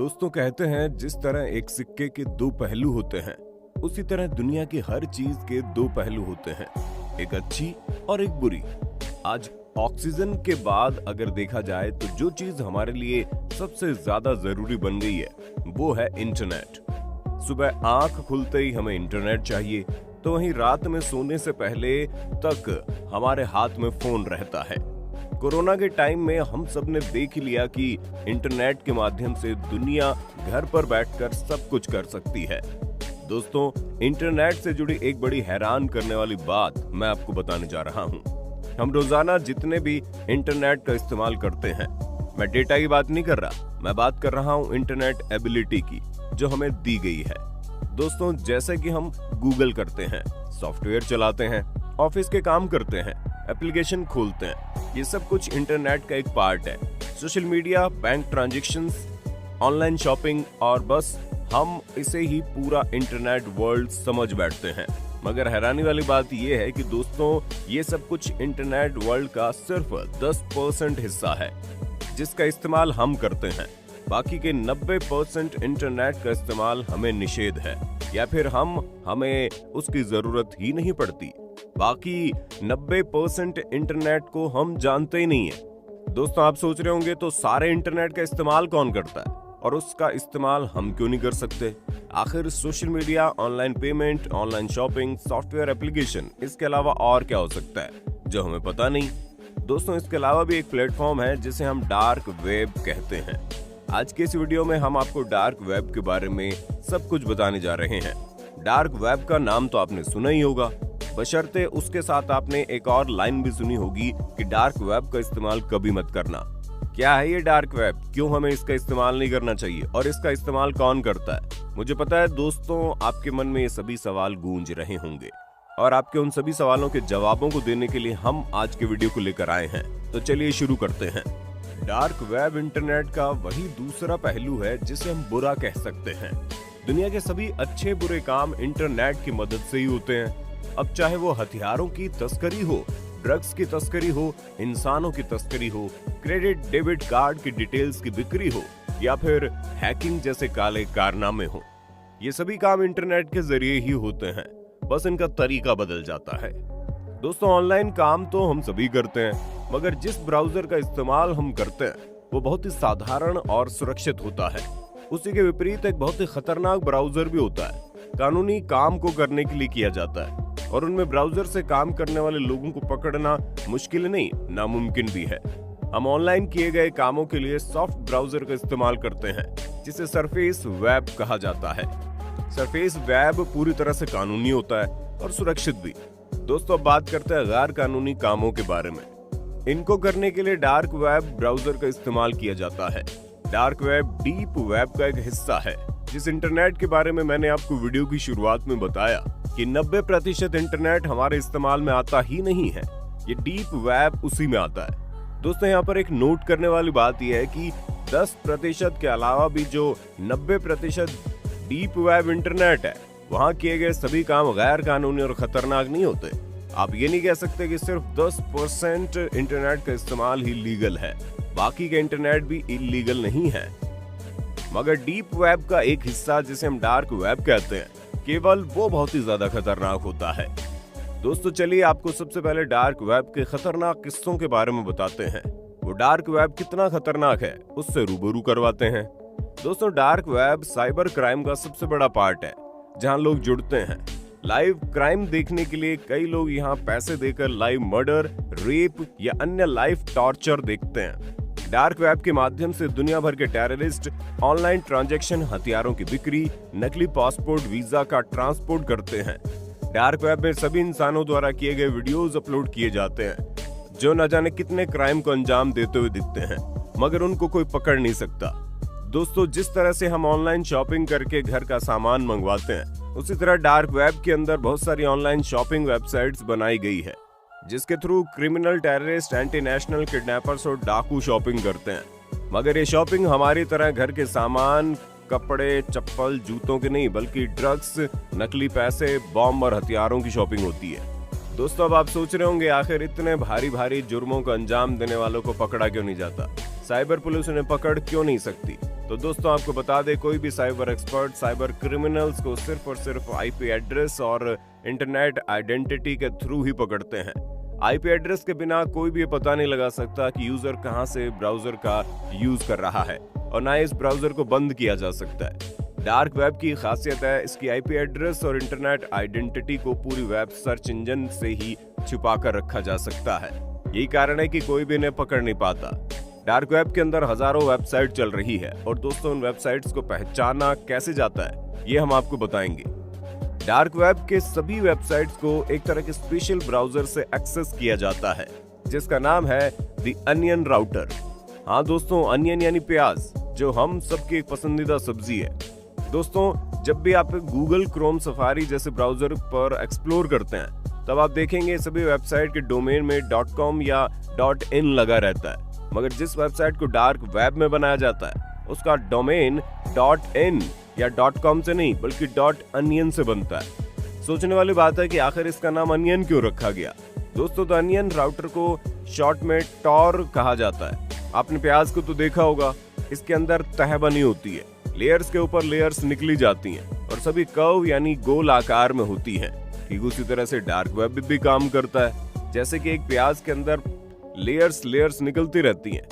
दोस्तों कहते हैं जिस तरह एक सिक्के के दो पहलू होते हैं, उसी तरह दुनिया की हर चीज के दो पहलू होते हैं, एक अच्छी और एक बुरी। आज ऑक्सीजन के बाद अगर देखा जाए तो जो चीज हमारे लिए सबसे ज्यादा जरूरी बन गई है वो है इंटरनेट। सुबह आंख खुलते ही हमें इंटरनेट चाहिए, तो वहीं रात में सोने से पहले तक हमारे हाथ में फोन रहता है। कोरोना के टाइम में हम सब ने देख लिया कि इंटरनेट के माध्यम से दुनिया घर पर बैठकर सब कुछ कर सकती है। दोस्तों, इंटरनेट से जुड़ी एक बड़ी हैरान करने वाली बात मैं आपको बताने जा रहा हूं। हम रोजाना जितने भी इंटरनेट का इस्तेमाल करते हैं, मैं डेटा की बात नहीं कर रहा, मैं बात कर रहा हूं इंटरनेट एबिलिटी की, जो हमें दी गई है। दोस्तों, जैसे कि हम गूगल करते हैं, सॉफ्टवेयर चलाते हैं, ऑफिस के काम करते हैं, एप्लीकेशन खोलते हैं, ये सब कुछ इंटरनेट का एक पार्ट है। Social media, bank transactions, online shopping, और बस हम इसे ही पूरा इंटरनेट वर्ल्ड समझ बैठते हैं। मगर हैरानी वाली बात यह है कि दोस्तों, ये सब कुछ इंटरनेट वर्ल्ड का सिर्फ 10% हिस्सा है जिसका इस्तेमाल हम करते हैं। बाकी के 90% इंटरनेट का इस्तेमाल हमें निषेध है, या फिर हमें उसकी जरूरत ही नहीं पड़ती। बाकी 90% इंटरनेट को हम जानते ही नहीं है। दोस्तों, आप सोच रहे होंगे तो सारे इंटरनेट का इस्तेमाल कौन करता है और उसका इस्तेमाल हम क्यों नहीं कर सकते? आखिर social media, online payment, online shopping, software application, इसके अलावा और क्या हो सकता है जो हमें पता नहीं? दोस्तों, इसके अलावा भी एक प्लेटफॉर्म है जिसे हम डार्क वेब कहते हैं। आज के इस वीडियो में हम आपको डार्क वेब के बारे में सब कुछ बताने जा रहे हैं। डार्क वेब का नाम तो आपने सुना ही होगा, बशर्ते उसके साथ आपने एक और लाइन भी सुनी होगी कि डार्क वेब का इस्तेमाल कभी मत करना। क्या है ये डार्क वेब, क्यों हमें इसका इस्तेमाल नहीं करना चाहिए और इसका इस्तेमाल कौन करता है? मुझे पता है दोस्तों, आपके मन में ये सभी सवाल गूंज रहे होंगे, और आपके उन सभी सवालों के जवाबों को देने के लिए हम आज के वीडियो को लेकर आए हैं। तो चलिए शुरू करते हैं। डार्क वेब इंटरनेट का वही दूसरा पहलू है जिसे हम बुरा कह सकते हैं। दुनिया के सभी अच्छे बुरे काम इंटरनेट की मदद से ही होते हैं। अब चाहे वो हथियारों की तस्करी हो, ड्रग्स की तस्करी हो, इंसानों की तस्करी हो, क्रेडिट डेबिट कार्ड की डिटेल्स की बिक्री हो, या फिर हैकिंग जैसे काले कारनामे हो, ये सभी काम इंटरनेट के जरिए ही होते हैं, बस इनका तरीका बदल जाता है। दोस्तों, ऑनलाइन काम तो हम सभी करते हैं, मगर जिस ब्राउजर का इस्तेमाल हम करते हैं वो बहुत ही साधारण और सुरक्षित होता है। उसी के विपरीत एक बहुत ही खतरनाक ब्राउजर भी होता है, कानूनी काम को करने के लिए किया जाता है, और उनमें ब्राउजर से काम करने वाले लोगों को पकड़ना मुश्किल नहीं, नामुमकिन भी है। हम ऑनलाइन किए गए कामों के लिए सॉफ्ट ब्राउजर का इस्तेमाल करते हैं, जिसे सरफेस वेब कहा जाता है। सरफेस वेब पूरी तरह से कानूनी होता है और सुरक्षित भी। दोस्तों, अब बात करते हैं गैर कानूनी कामों के बारे में। इनको करने के लिए डार्क वेब ब्राउजर का इस्तेमाल किया जाता है। डार्क वेब डीप वेब का एक हिस्सा है। जिस इंटरनेट के बारे में मैंने आपको वीडियो की शुरुआत में बताया कि 90% इंटरनेट हमारे इस्तेमाल में आता ही नहीं है, ये डीप वेब उसी में आता है। दोस्तों, यहाँ पर एक नोट करने वाली बात यह है कि 10% के अलावा भी जो 90% डीप वेब इंटरनेट है, वहाँ किए गए सभी काम गैर कानूनी और खतरनाक नहीं होते। आप ये नहीं कह सकते कि सिर्फ 10% इंटरनेट का इस्तेमाल ही लीगल है, बाकी का इंटरनेट भी इलीगल नहीं है। मगर डीप वेब का एक हिस्सा जिसे हम डार्क वेब कहते हैं, केवल वो बहुत ही ज्यादा खतरनाक होता है। दोस्तों, चलिए आपको सबसे पहले डार्क वेब के खतरनाक किस्सों के बारे में बताते हैं। वो डार्क वेब कितना खतरनाक है उससे रूबरू करवाते हैं। दोस्तों, डार्क वेब साइबर क्राइम का सबसे बड़ा पार्ट है, जहां लोग जुड़ते हैं। लाइव क्राइम देखने के लिए कई लोग यहाँ पैसे देकर लाइव मर्डर, रेप या अन्य लाइव टॉर्चर देखते हैं। डार्क वेब के माध्यम से दुनिया भर के टेररिस्ट ऑनलाइन ट्रांजैक्शन, हथियारों की बिक्री, नकली पासपोर्ट, वीजा का ट्रांसपोर्ट करते हैं। डार्क वेब में सभी इंसानों द्वारा किए गए वीडियोस अपलोड किए जाते हैं, जो न जाने कितने क्राइम को अंजाम देते हुए दिखते हैं, मगर उनको कोई पकड़ नहीं सकता। दोस्तों, जिस तरह से हम ऑनलाइन शॉपिंग करके घर का सामान मंगवाते हैं, उसी तरह डार्क वेब के अंदर बहुत सारी ऑनलाइन शॉपिंग वेबसाइट्स बनाई गई है, जिसके through criminal, terrorist, anti national, kidnappers और डाकू शॉपिंग करते हैं। मगर ये शॉपिंग हमारी तरह घर के सामान, कपड़े, चप्पल, जूतों के नहीं, बल्कि ड्रग्स, नकली पैसे, बॉम्ब और हथियारों की शॉपिंग होती है। दोस्तों, अब आप सोच रहे होंगे आखिर इतने भारी भारी जुर्मों को अंजाम देने वालों को पकड़ा क्यों नहीं जाता, साइबर पुलिस उन्हें पकड़ क्यों नहीं सकती? तो दोस्तों आपको बता दें, कोई भी साइबर एक्सपर्ट साइबर क्रिमिनल्स को सिर्फ और सिर्फ आईपी एड्रेस और इंटरनेट आइडेंटिटी के थ्रू ही पकड़ते हैं। आईपी एड्रेस के बिना कोई भी ये पता नहीं लगा सकता कि यूजर कहां से ब्राउजर का यूज कर रहा है, और ना इस ब्राउजर को बंद किया जा सकता है। डार्क वेब की खासियत है इसकी आईपी एड्रेस और इंटरनेट आइडेंटिटी को पूरी वेब सर्च इंजन से ही छुपा कर रखा जा सकता है। यही कारण है कि कोई भी इन्हें पकड़ नहीं पाता। डार्क वेब के अंदर हजारों वेबसाइट चल रही है, और दोस्तों उन वेबसाइट्स को पहचाना कैसे जाता है ये हम आपको बताएंगे। डार्क वेब के सभी वेबसाइट्स को एक तरह के स्पेशल ब्राउजर से एक्सेस किया जाता है, जिसका नाम है द अनियन राउटर। हाँ दोस्तों, अनियन यानी प्याज, जो हम सबकी एक पसंदीदा सब्जी है। दोस्तों जब भी आप गूगल क्रोम सफारी जैसे ब्राउजर पर एक्सप्लोर करते हैं, तब आप देखेंगे सभी वेबसाइट के डोमेन में .com या .in लगा रहता है, मगर जिस वेबसाइट को डार्क वेब में बनाया जाता है उसका डोमेन .in या .com से नहीं बल्कि .onion से बनता है। सोचने वाली बात है कि आखिर इसका नाम अनियन क्यों रखा गया। दोस्तों तो अनियन राउटर को शॉर्ट में टॉर कहा जाता है। आपने प्याज को तो देखा होगा, इसके अंदर तह बनी होती है, लेयर्स के ऊपर लेयर्स निकली जाती हैं और सभी कर्व यानी गोल आकार में होती हैं। ठीक उसी तरह से डार्क वेब भी काम करता है। जैसे कि एक प्याज के अंदर लेयर्स निकलती रहती हैं,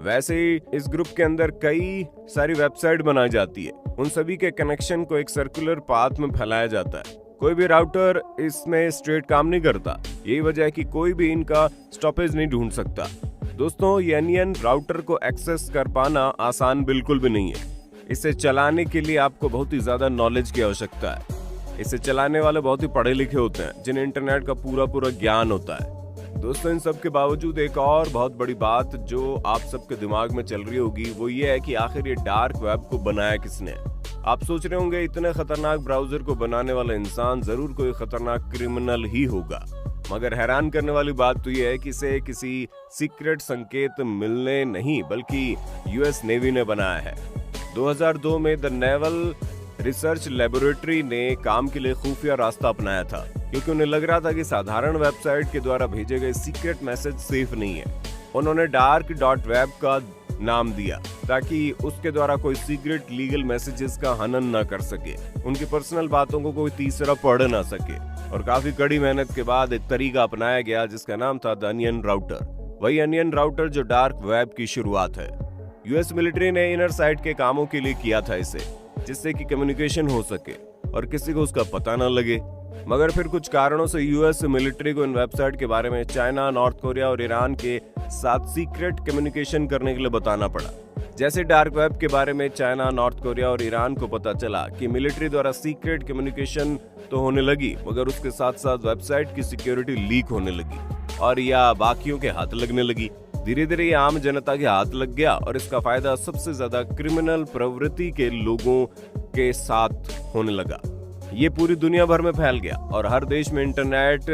वैसे ही इस ग्रुप के अंदर कई सारी वेबसाइट बनाई जाती है। उन सभी के कनेक्शन को एक सर्कुलर पाथ में फैलाया जाता है। कोई भी राउटर इसमें स्ट्रेट काम नहीं करता। यही वजह है कि कोई भी इनका स्टॉपेज नहीं ढूंढ सकता। दोस्तों ये अनियन राउटर को एक्सेस कर पाना आसान बिल्कुल भी नहीं है। इसे चलाने के लिए आपको बहुत ही ज्यादा नॉलेज की आवश्यकता है। इसे चलाने वाले बहुत ही पढ़े लिखे होते हैं, जिन्हें इंटरनेट का पूरा ज्ञान होता है। दोस्तों इन सब के बावजूद एक और बहुत बड़ी बात जो आप सबके दिमाग में चल रही होगी वो ये है कि आखिर ये डार्क वेब को बनाया किसने। आप सोच रहे होंगे इतने खतरनाक ब्राउजर को बनाने वाला इंसान जरूर कोई खतरनाक क्रिमिनल ही होगा, मगर हैरान करने वाली बात तो ये है कि इसे किसी सीक्रेट संकेत मिलने नहीं बल्कि यूएस नेवी ने बनाया है। 2002 में द नेवल रिसर्च लेबोरेटरी ने काम के लिए खुफिया रास्ता अपनाया था, क्योंकि उन्हें लग रहा था कि साधारण वेबसाइट के द्वारा भेजे गए सीक्रेट मैसेज सेफ नहीं है। उन्होंने dark.web का नाम दिया ताकि उसके द्वारा कोई सीक्रेट लीगल मैसेजेस का हनन न कर सके, उनकी पर्सनल बातों को कोई तीसरा पढ़ ना सके। और काफी कड़ी मेहनत के बाद एक तरीका अपनाया गया जिसका नाम था द अनियन राउटर। वही अनियन राउटर जो डार्क वेब की शुरुआत है। यूएस मिलिट्री ने इनर साइट के कामों के लिए किया था इसे, जिससे कि कम्युनिकेशन हो सके और किसी को उसका पता न लगे। मगर फिर कुछ कारणों से यूएस मिलिट्री को इन वेबसाइट के बारे में चाइना, नॉर्थ कोरिया और ईरान के साथ सीक्रेट कम्युनिकेशन करने के लिए बताना पड़ा। जैसे डार्क वेब के बारे में चाइना, नॉर्थ कोरिया और ईरान को पता चला कि मिलिट्री द्वारा सीक्रेट कम्युनिकेशन तो होने लगी, मगर उसके साथ साथ वेबसाइट की सिक्योरिटी लीक होने लगी और या बाकियों के हाथ लगने लगी। धीरे धीरे ये आम जनता के हाथ लग गया और इसका फायदा सबसे ज्यादा क्रिमिनल प्रवृत्ति के लोगों के साथ होने लगा। ये पूरी दुनिया भर में फैल गया और हर देश में इंटरनेट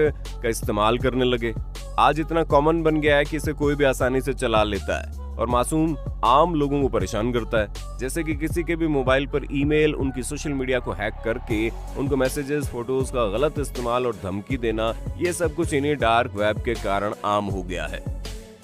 का इस्तेमाल करने लगे। आज इतना कॉमन बन गया है कि इसे कोई भी आसानी से चला लेता है और मासूम आम लोगों को परेशान करता है। जैसे कि किसी के भी मोबाइल पर ईमेल, उनकी सोशल मीडिया को हैक करके उनको मैसेजेस, फोटोज का गलत इस्तेमाल और धमकी देना, ये सब कुछ इन्हीं डार्क वेब के कारण आम हो गया है।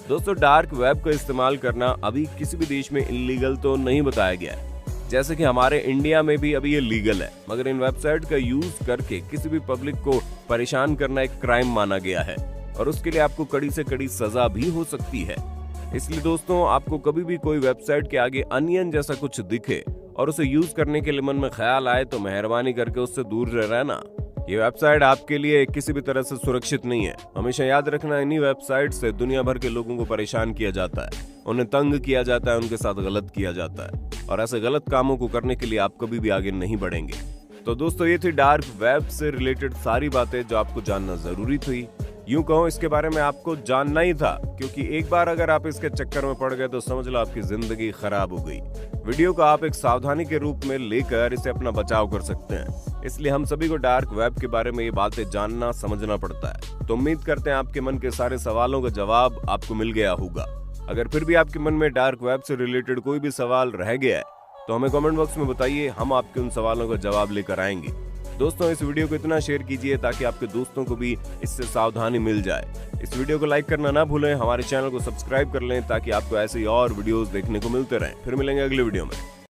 दोस्तों डार्क वेब का इस्तेमाल करना अभी किसी भी देश में इलीगल तो नहीं बताया गया है। जैसे कि हमारे इंडिया में भी अभी ये लीगल है, मगर इन वेबसाइट का यूज करके किसी भी पब्लिक को परेशान करना एक क्राइम माना गया है और उसके लिए आपको कड़ी से कड़ी सजा भी हो सकती है। इसलिए दोस्तों आपको कभी भी कोई वेबसाइट के आगे अनियन जैसा कुछ दिखे और उसे यूज करने के लिए मन में ख्याल आए तो मेहरबानी करके उससे दूर रहना। ये वेबसाइट आपके लिए किसी भी तरह से सुरक्षित नहीं है। हमेशा याद रखना, इन्हीं वेबसाइट से दुनिया भर के लोगों को परेशान किया जाता है, उन्हें तंग किया जाता है, उनके साथ गलत किया जाता है और ऐसे गलत कामों को करने के लिए आप कभी भी आगे नहीं बढ़ेंगे। तो दोस्तों ये थी डार्क वेब से रिलेटेड सारी बातें जो आपको जानना जरूरी थी। यूं कहो इसके बारे में आपको जानना ही था, क्योंकि एक बार अगर आप इसके चक्कर में पड़ गए तो समझ लो आपकी जिंदगी खराब हो गई। वीडियो को आप एक सावधानी के रूप में लेकर इसे अपना बचाव कर सकते हैं। इसलिए हम सभी को डार्क वेब के बारे में ये बातें जानना समझना पड़ता है। तो उम्मीद करते हैं आपके मन के सारे सवालों का जवाब आपको मिल गया होगा। अगर फिर भी आपके मन में डार्क वेब से रिलेटेड कोई भी सवाल रह गया है तो हमें कमेंट बॉक्स में बताइए, हम आपके उन सवालों का जवाब लेकर आएंगे। दोस्तों इस वीडियो को इतना शेयर कीजिए ताकि आपके दोस्तों को भी इससे सावधानी मिल जाए। इस वीडियो को लाइक करना ना भूलें, हमारे चैनल को सब्सक्राइब कर लें ताकि आपको ऐसे ही और वीडियोस देखने को मिलते रहें। फिर मिलेंगे अगले वीडियो में।